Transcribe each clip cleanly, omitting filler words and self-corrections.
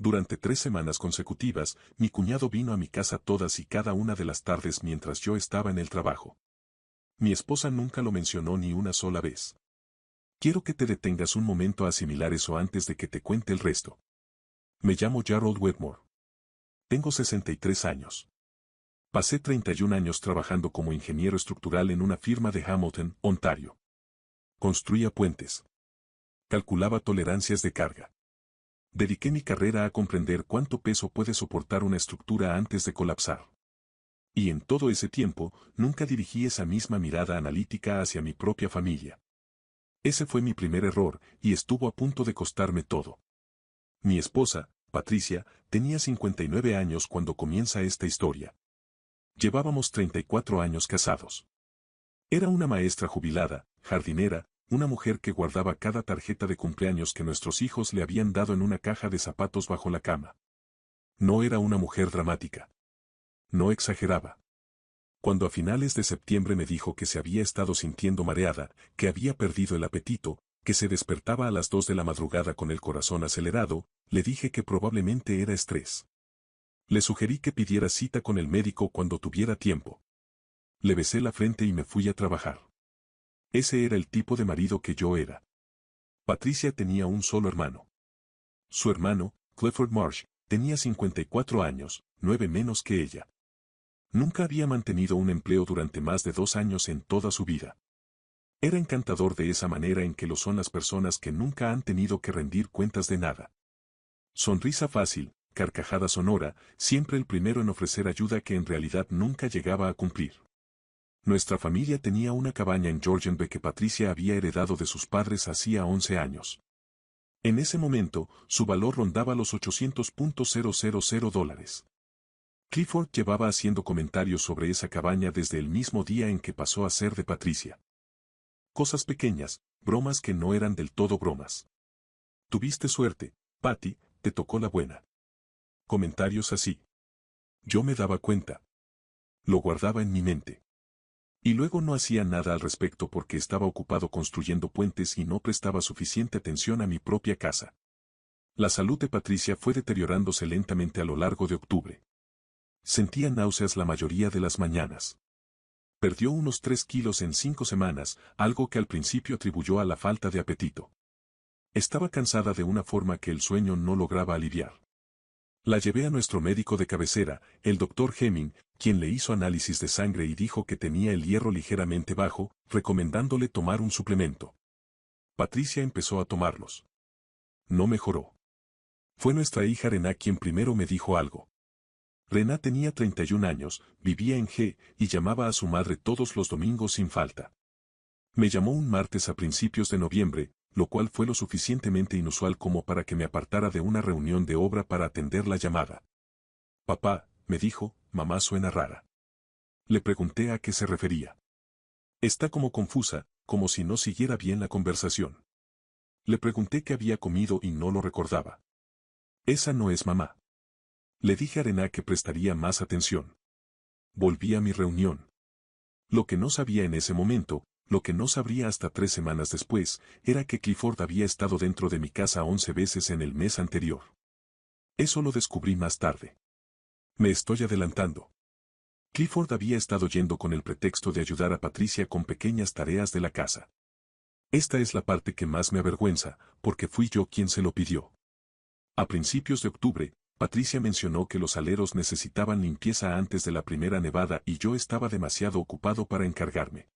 Durante 3 semanas consecutivas, mi cuñado vino a mi casa todas y cada una de las tardes mientras yo estaba en el trabajo. Mi esposa nunca lo mencionó ni una sola vez. Quiero que te detengas un momento a asimilar eso antes de que te cuente el resto. Me llamo Gerald Wedmore. Tengo 63 años. Pasé 31 años trabajando como ingeniero estructural en una firma de Hamilton, Ontario. Construía puentes. Calculaba tolerancias de carga. Dediqué mi carrera a comprender cuánto peso puede soportar una estructura antes de colapsar. Y en todo ese tiempo, nunca dirigí esa misma mirada analítica hacia mi propia familia. Ese fue mi primer error, y estuvo a punto de costarme todo. Mi esposa, Patricia, tenía 59 años cuando comienza esta historia. Llevábamos 34 años casados. Era una maestra jubilada, jardinera, una mujer que guardaba cada tarjeta de cumpleaños que nuestros hijos le habían dado en una caja de zapatos bajo la cama. No era una mujer dramática. No exageraba. Cuando a finales de septiembre me dijo que se había estado sintiendo mareada, que había perdido el apetito, que se despertaba a las 2 de la madrugada con el corazón acelerado, le dije que probablemente era estrés. Le sugerí que pidiera cita con el médico cuando tuviera tiempo. Le besé la frente y me fui a trabajar. Ese era el tipo de marido que yo era. Patricia tenía un solo hermano. Su hermano, Clifford Marsh, tenía 54 años, 9 menos que ella. Nunca había mantenido un empleo durante más de 2 años en toda su vida. Era encantador de esa manera en que lo son las personas que nunca han tenido que rendir cuentas de nada. Sonrisa fácil, carcajada sonora, siempre el primero en ofrecer ayuda que en realidad nunca llegaba a cumplir. Nuestra familia tenía una cabaña en Georgianby que Patricia había heredado de sus padres hacía 11 años. En ese momento, su valor rondaba los $800,000. Clifford llevaba haciendo comentarios sobre esa cabaña desde el mismo día en que pasó a ser de Patricia. Cosas pequeñas, bromas que no eran del todo bromas. Tuviste suerte, Patty, te tocó la buena. Comentarios así. Yo me daba cuenta. Lo guardaba en mi mente. Y luego no hacía nada al respecto porque estaba ocupado construyendo puentes y no prestaba suficiente atención a mi propia casa. La salud de Patricia fue deteriorándose lentamente a lo largo de octubre. Sentía náuseas la mayoría de las mañanas. Perdió unos 3 kilos en 5 semanas, algo que al principio atribuyó a la falta de apetito. Estaba cansada de una forma que el sueño no lograba aliviar. La llevé a nuestro médico de cabecera, el Dr. Hemming, quien le hizo análisis de sangre y dijo que tenía el hierro ligeramente bajo, recomendándole tomar un suplemento. Patricia empezó a tomarlos. No mejoró. Fue nuestra hija Rená quien primero me dijo algo. Rená tenía 31 años, vivía en G, y llamaba a su madre todos los domingos sin falta. Me llamó un martes a principios de noviembre, lo cual fue lo suficientemente inusual como para que me apartara de una reunión de obra para atender la llamada. Papá, me dijo, mamá suena rara. Le pregunté a qué se refería. Está como confusa, como si no siguiera bien la conversación. Le pregunté qué había comido y no lo recordaba. Esa no es mamá. Le dije a Rená que prestaría más atención. Volví a mi reunión. Lo que no sabía en ese momento, lo que no sabría hasta 3 semanas después, era que Clifford había estado dentro de mi casa 11 veces en el mes anterior. Eso lo descubrí más tarde. Me estoy adelantando. Clifford había estado yendo con el pretexto de ayudar a Patricia con pequeñas tareas de la casa. Esta es la parte que más me avergüenza, porque fui yo quien se lo pidió. A principios de octubre, Patricia mencionó que los aleros necesitaban limpieza antes de la primera nevada y yo estaba demasiado ocupado para encargarme.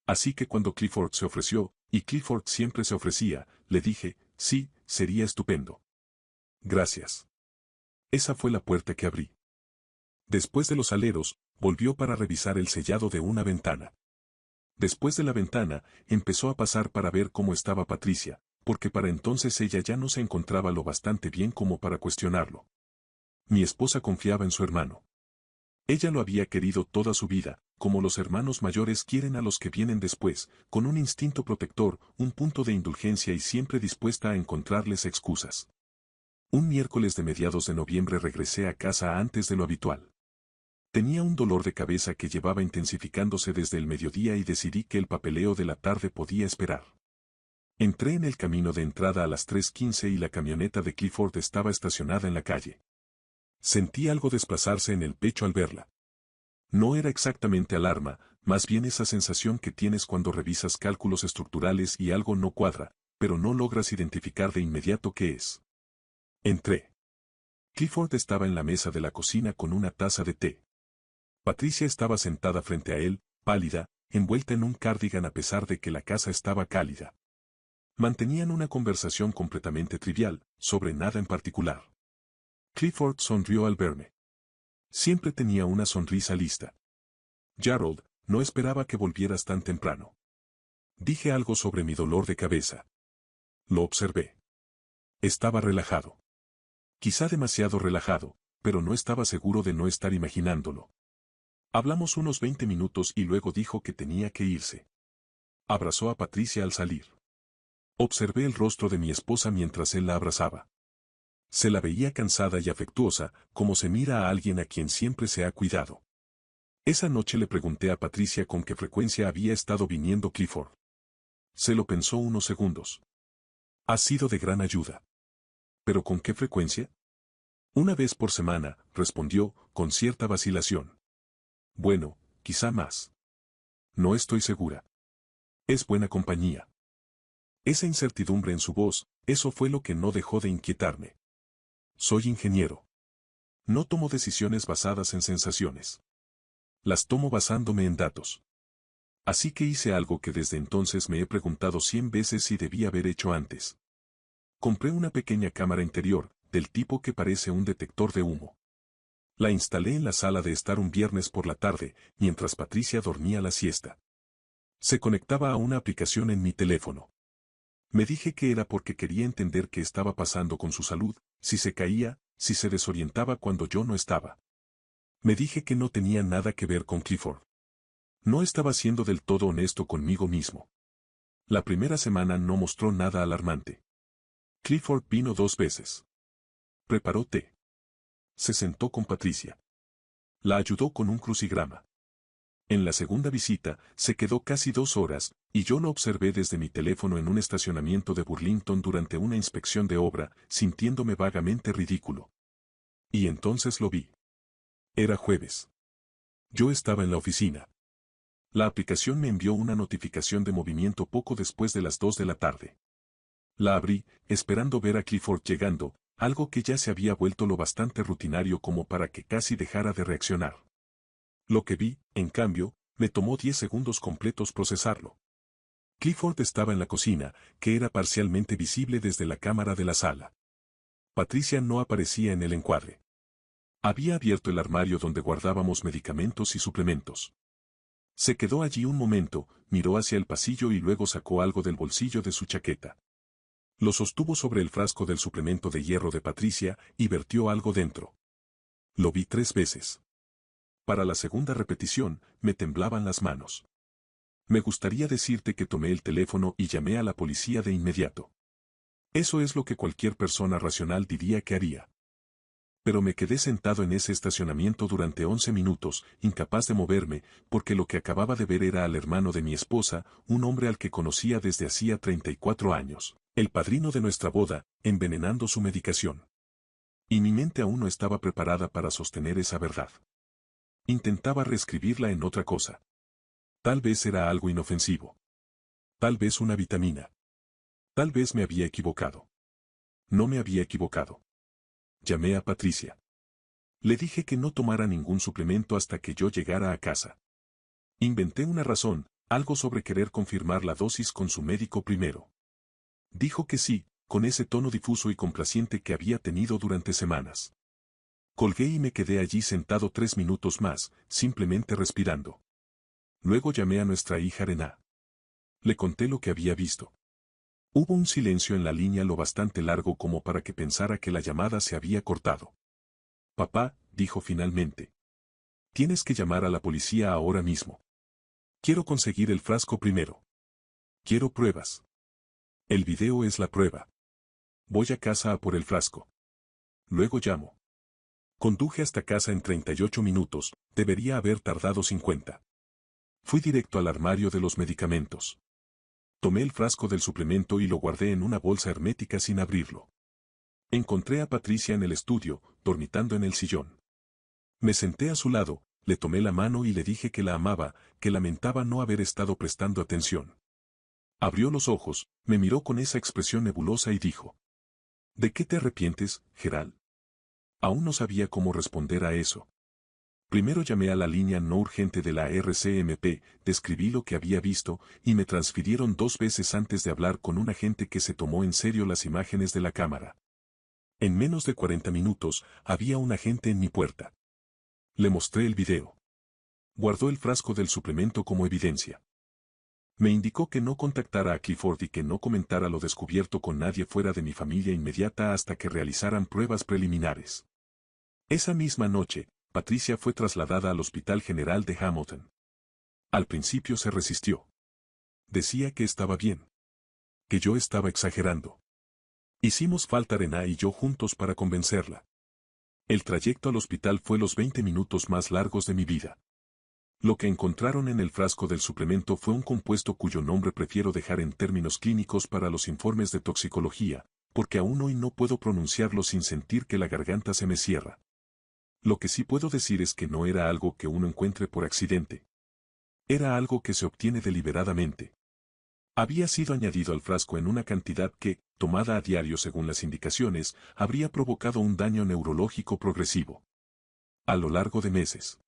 Así que cuando Clifford se ofreció, y Clifford siempre se ofrecía, le dije, sí, sería estupendo. Gracias. Esa fue la puerta que abrí. Después de los aleros, volvió para revisar el sellado de una ventana. Después de la ventana, empezó a pasar para ver cómo estaba Patricia, porque para entonces ella ya no se encontraba lo bastante bien como para cuestionarlo. Mi esposa confiaba en su hermano. Ella lo había querido toda su vida, como los hermanos mayores quieren a los que vienen después, con un instinto protector, un punto de indulgencia y siempre dispuesta a encontrarles excusas. Un miércoles de mediados de noviembre regresé a casa antes de lo habitual. Tenía un dolor de cabeza que llevaba intensificándose desde el mediodía y decidí que el papeleo de la tarde podía esperar. Entré en el camino de entrada a las 3:15 y la camioneta de Clifford estaba estacionada en la calle. Sentí algo desplazarse en el pecho al verla. No era exactamente alarma, más bien esa sensación que tienes cuando revisas cálculos estructurales y algo no cuadra, pero no logras identificar de inmediato qué es. Entré. Clifford estaba en la mesa de la cocina con una taza de té. Patricia estaba sentada frente a él, pálida, envuelta en un cardigan a pesar de que la casa estaba cálida. Mantenían una conversación completamente trivial, sobre nada en particular. Clifford sonrió al verme. Siempre tenía una sonrisa lista. Gerald, no esperaba que volvieras tan temprano. Dije algo sobre mi dolor de cabeza. Lo observé. Estaba relajado. Quizá demasiado relajado, pero no estaba seguro de no estar imaginándolo. Hablamos unos 20 minutos y luego dijo que tenía que irse. Abrazó a Patricia al salir. Observé el rostro de mi esposa mientras él la abrazaba. Se la veía cansada y afectuosa, como se mira a alguien a quien siempre se ha cuidado. Esa noche le pregunté a Patricia con qué frecuencia había estado viniendo Clifford. Se lo pensó unos segundos. Ha sido de gran ayuda. ¿Pero con qué frecuencia? Una vez por semana, respondió, con cierta vacilación. Bueno, quizá más. No estoy segura. Es buena compañía. Esa incertidumbre en su voz, eso fue lo que no dejó de inquietarme. Soy ingeniero. No tomo decisiones basadas en sensaciones. Las tomo basándome en datos. Así que hice algo que desde entonces me he preguntado 100 veces si debía haber hecho antes. Compré una pequeña cámara interior, del tipo que parece un detector de humo. La instalé en la sala de estar un viernes por la tarde, mientras Patricia dormía la siesta. Se conectaba a una aplicación en mi teléfono. Me dije que era porque quería entender qué estaba pasando con su salud, si se caía, si se desorientaba cuando yo no estaba. Me dije que no tenía nada que ver con Clifford. No estaba siendo del todo honesto conmigo mismo. La primera semana no mostró nada alarmante. Clifford vino 2 veces. Preparó té. Se sentó con Patricia. La ayudó con un crucigrama. En la segunda visita, se quedó casi 2 horas, y yo lo observé desde mi teléfono en un estacionamiento de Burlington durante una inspección de obra, sintiéndome vagamente ridículo. Y entonces lo vi. Era jueves. Yo estaba en la oficina. La aplicación me envió una notificación de movimiento poco después de las 2 de la tarde. La abrí, esperando ver a Clifford llegando, algo que ya se había vuelto lo bastante rutinario como para que casi dejara de reaccionar. Lo que vi, en cambio, me tomó 10 segundos completos procesarlo. Clifford estaba en la cocina, que era parcialmente visible desde la cámara de la sala. Patricia no aparecía en el encuadre. Había abierto el armario donde guardábamos medicamentos y suplementos. Se quedó allí un momento, miró hacia el pasillo y luego sacó algo del bolsillo de su chaqueta. Lo sostuvo sobre el frasco del suplemento de hierro de Patricia y vertió algo dentro. Lo vi 3 veces. Para la segunda repetición, me temblaban las manos. Me gustaría decirte que tomé el teléfono y llamé a la policía de inmediato. Eso es lo que cualquier persona racional diría que haría. Pero me quedé sentado en ese estacionamiento durante 11 minutos, incapaz de moverme, porque lo que acababa de ver era al hermano de mi esposa, un hombre al que conocía desde hacía 34 años, el padrino de nuestra boda, envenenando su medicación. Y mi mente aún no estaba preparada para sostener esa verdad. Intentaba reescribirla en otra cosa. Tal vez era algo inofensivo. Tal vez una vitamina. Tal vez me había equivocado. No me había equivocado. Llamé a Patricia. Le dije que no tomara ningún suplemento hasta que yo llegara a casa. Inventé una razón, algo sobre querer confirmar la dosis con su médico primero. Dijo que sí, con ese tono difuso y complaciente que había tenido durante semanas. Colgué y me quedé allí sentado 3 minutos más, simplemente respirando. Luego llamé a nuestra hija Rená. Le conté lo que había visto. Hubo un silencio en la línea lo bastante largo como para que pensara que la llamada se había cortado. Papá, dijo finalmente. Tienes que llamar a la policía ahora mismo. Quiero conseguir el frasco primero. Quiero pruebas. El video es la prueba. Voy a casa a por el frasco. Luego llamo. Conduje hasta casa en 38 minutos, debería haber tardado 50. Fui directo al armario de los medicamentos. Tomé el frasco del suplemento y lo guardé en una bolsa hermética sin abrirlo. Encontré a Patricia en el estudio, dormitando en el sillón. Me senté a su lado, le tomé la mano y le dije que la amaba, que lamentaba no haber estado prestando atención. Abrió los ojos, me miró con esa expresión nebulosa y dijo: ¿De qué te arrepientes, Gerald? Aún no sabía cómo responder a eso. Primero llamé a la línea no urgente de la RCMP, describí lo que había visto, y me transfirieron 2 veces antes de hablar con un agente que se tomó en serio las imágenes de la cámara. En menos de 40 minutos, había un agente en mi puerta. Le mostré el video. Guardó el frasco del suplemento como evidencia. Me indicó que no contactara a Clifford y que no comentara lo descubierto con nadie fuera de mi familia inmediata hasta que realizaran pruebas preliminares. Esa misma noche, Patricia fue trasladada al Hospital General de Hamilton. Al principio se resistió. Decía que estaba bien. Que yo estaba exagerando. Hicimos falta Rená y yo juntos para convencerla. El trayecto al hospital fue los 20 minutos más largos de mi vida. Lo que encontraron en el frasco del suplemento fue un compuesto cuyo nombre prefiero dejar en términos clínicos para los informes de toxicología, porque aún hoy no puedo pronunciarlo sin sentir que la garganta se me cierra. Lo que sí puedo decir es que no era algo que uno encuentre por accidente. Era algo que se obtiene deliberadamente. Había sido añadido al frasco en una cantidad que, tomada a diario según las indicaciones, habría provocado un daño neurológico progresivo. A lo largo de meses.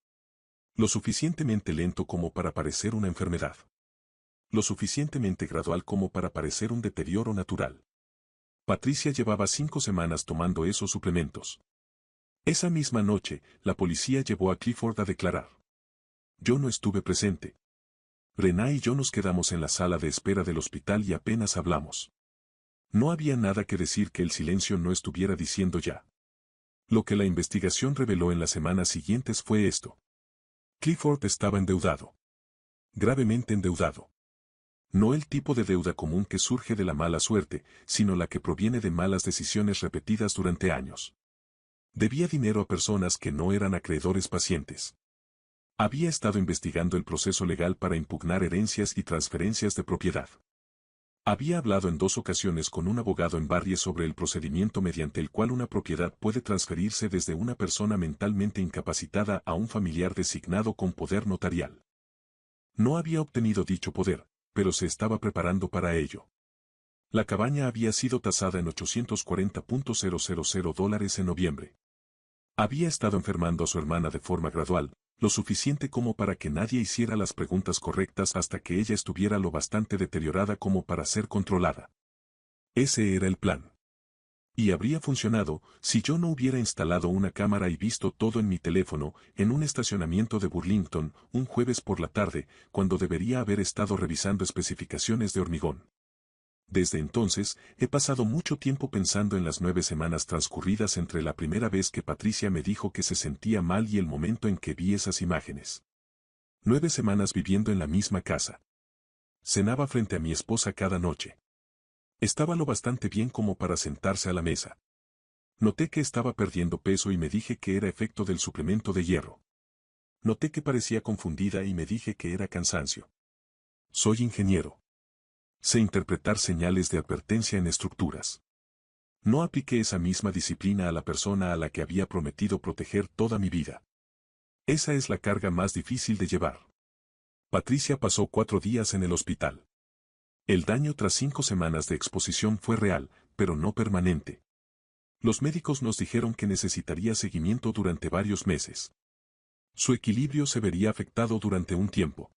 Lo suficientemente lento como para parecer una enfermedad. Lo suficientemente gradual como para parecer un deterioro natural. Patricia llevaba 5 semanas tomando esos suplementos. Esa misma noche, la policía llevó a Clifford a declarar. Yo no estuve presente. Rená y yo nos quedamos en la sala de espera del hospital y apenas hablamos. No había nada que decir que el silencio no estuviera diciendo ya. Lo que la investigación reveló en las semanas siguientes fue esto. Clifford estaba endeudado. Gravemente endeudado. No el tipo de deuda común que surge de la mala suerte, sino la que proviene de malas decisiones repetidas durante años. Debía dinero a personas que no eran acreedores pacientes. Había estado investigando el proceso legal para impugnar herencias y transferencias de propiedad. Había hablado en 2 ocasiones con un abogado en Barrie sobre el procedimiento mediante el cual una propiedad puede transferirse desde una persona mentalmente incapacitada a un familiar designado con poder notarial. No había obtenido dicho poder, pero se estaba preparando para ello. La cabaña había sido tasada en $840,000 en noviembre. Había estado enfermando a su hermana de forma gradual, lo suficiente como para que nadie hiciera las preguntas correctas hasta que ella estuviera lo bastante deteriorada como para ser controlada. Ese era el plan. Y habría funcionado si yo no hubiera instalado una cámara y visto todo en mi teléfono, en un estacionamiento de Burlington, un jueves por la tarde, cuando debería haber estado revisando especificaciones de hormigón. Desde entonces, he pasado mucho tiempo pensando en las 9 semanas transcurridas entre la primera vez que Patricia me dijo que se sentía mal y el momento en que vi esas imágenes. 9 semanas viviendo en la misma casa. Cenaba frente a mi esposa cada noche. Estaba lo bastante bien como para sentarse a la mesa. Noté que estaba perdiendo peso y me dije que era efecto del suplemento de hierro. Noté que parecía confundida y me dije que era cansancio. Soy ingeniero. Sé interpretar señales de advertencia en estructuras. No apliqué esa misma disciplina a la persona a la que había prometido proteger toda mi vida. Esa es la carga más difícil de llevar. Patricia pasó 4 días en el hospital. El daño tras 5 semanas de exposición fue real, pero no permanente. Los médicos nos dijeron que necesitaría seguimiento durante varios meses. Su equilibrio se vería afectado durante un tiempo.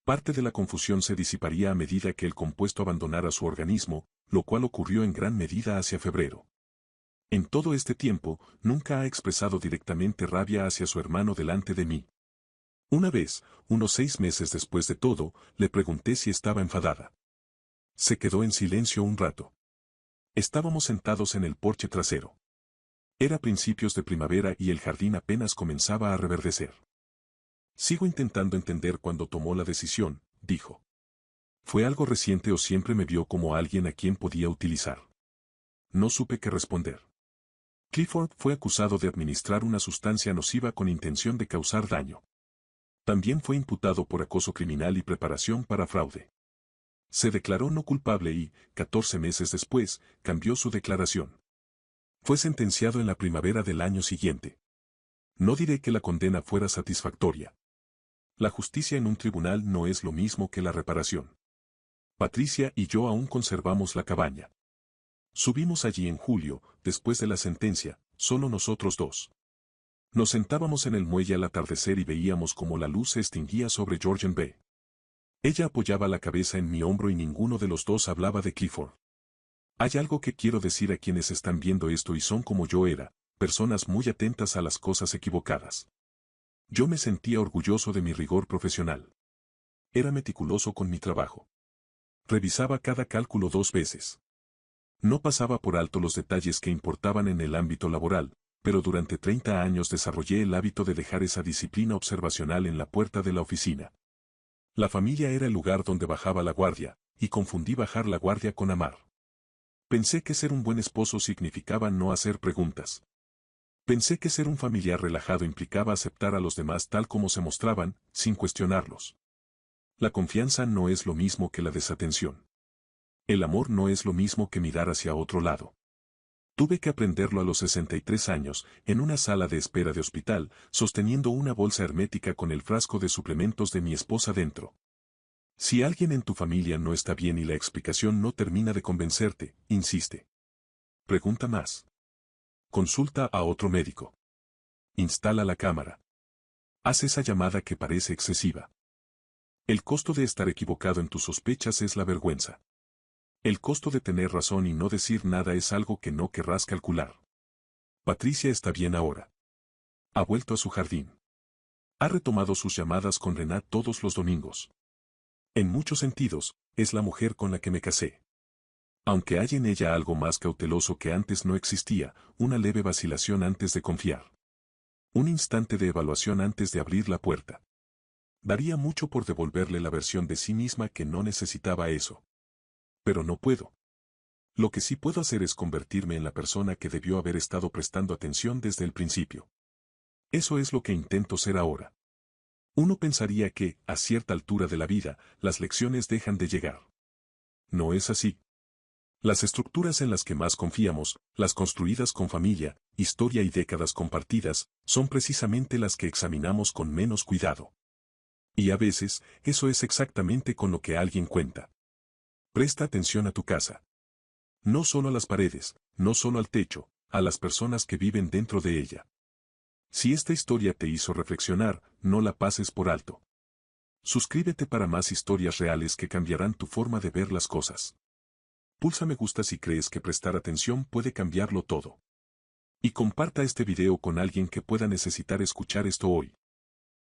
Parte de la confusión se disiparía a medida que el compuesto abandonara su organismo, lo cual ocurrió en gran medida hacia febrero. En todo este tiempo, nunca ha expresado directamente rabia hacia su hermano delante de mí. Una vez, unos 6 meses después de todo, le pregunté si estaba enfadada. Se quedó en silencio un rato. Estábamos sentados en el porche trasero. Era principios de primavera y el jardín apenas comenzaba a reverdecer. Sigo intentando entender cuándo tomó la decisión, dijo. ¿Fue algo reciente o siempre me vio como alguien a quien podía utilizar? No supe qué responder. Clifford fue acusado de administrar una sustancia nociva con intención de causar daño. También fue imputado por acoso criminal y preparación para fraude. Se declaró no culpable y, 14 meses después, cambió su declaración. Fue sentenciado en la primavera del año siguiente. No diré que la condena fuera satisfactoria. La justicia en un tribunal no es lo mismo que la reparación. Patricia y yo aún conservamos la cabaña. Subimos allí en julio, después de la sentencia, solo nosotros dos. Nos sentábamos en el muelle al atardecer y veíamos cómo la luz se extinguía sobre Georgian Bay. Ella apoyaba la cabeza en mi hombro y ninguno de los dos hablaba de Clifford. Hay algo que quiero decir a quienes están viendo esto y son como yo era, personas muy atentas a las cosas equivocadas. Yo me sentía orgulloso de mi rigor profesional. Era meticuloso con mi trabajo. Revisaba cada cálculo 2 veces. No pasaba por alto los detalles que importaban en el ámbito laboral, pero durante 30 años desarrollé el hábito de dejar esa disciplina observacional en la puerta de la oficina. La familia era el lugar donde bajaba la guardia, y confundí bajar la guardia con amar. Pensé que ser un buen esposo significaba no hacer preguntas. Pensé que ser un familiar relajado implicaba aceptar a los demás tal como se mostraban, sin cuestionarlos. La confianza no es lo mismo que la desatención. El amor no es lo mismo que mirar hacia otro lado. Tuve que aprenderlo a los 63 años, en una sala de espera de hospital, sosteniendo una bolsa hermética con el frasco de suplementos de mi esposa dentro. Si alguien en tu familia no está bien y la explicación no termina de convencerte, insiste. Pregunta más. Consulta a otro médico. Instala la cámara. Haz esa llamada que parece excesiva. El costo de estar equivocado en tus sospechas es la vergüenza. El costo de tener razón y no decir nada es algo que no querrás calcular. Patricia está bien ahora. Ha vuelto a su jardín. Ha retomado sus llamadas con Renat todos los domingos. En muchos sentidos, es la mujer con la que me casé. Aunque hay en ella algo más cauteloso que antes no existía, una leve vacilación antes de confiar. Un instante de evaluación antes de abrir la puerta. Daría mucho por devolverle la versión de sí misma que no necesitaba eso. Pero no puedo. Lo que sí puedo hacer es convertirme en la persona que debió haber estado prestando atención desde el principio. Eso es lo que intento ser ahora. Uno pensaría que, a cierta altura de la vida, las lecciones dejan de llegar. No es así. Las estructuras en las que más confiamos, las construidas con familia, historia y décadas compartidas, son precisamente las que examinamos con menos cuidado. Y a veces, eso es exactamente con lo que alguien cuenta. Presta atención a tu casa. No solo a las paredes, no solo al techo, a las personas que viven dentro de ella. Si esta historia te hizo reflexionar, no la pases por alto. Suscríbete para más historias reales que cambiarán tu forma de ver las cosas. Pulsa me gusta si crees que prestar atención puede cambiarlo todo. Y comparta este video con alguien que pueda necesitar escuchar esto hoy.